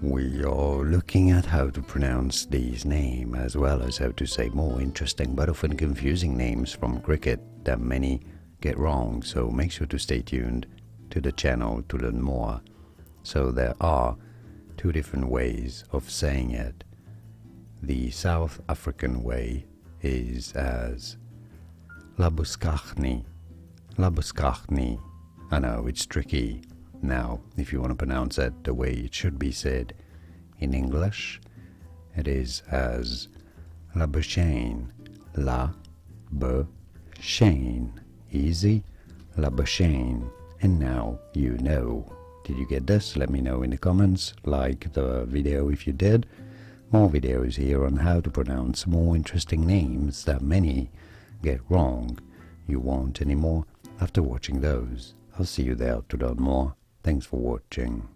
We are looking at how to pronounce these names as well as how to say more interesting but often confusing names from cricket that many get wrong, so make sure to stay tuned to the channel to learn more. So there are two different ways of saying it. The South African way is as Labuschagne. Labuschagne. I know, it's tricky. Now, if you want to pronounce it the way it should be said in English, it is as Labuschagne. La-bu-chagne. Easy. Labuschagne. And now you know. Did you get this? Let me know in the comments. Like the video if you did. More videos here on how to pronounce more interesting names that many get wrong. You won't anymore after watching those. I'll see you there to learn more. Thanks for watching.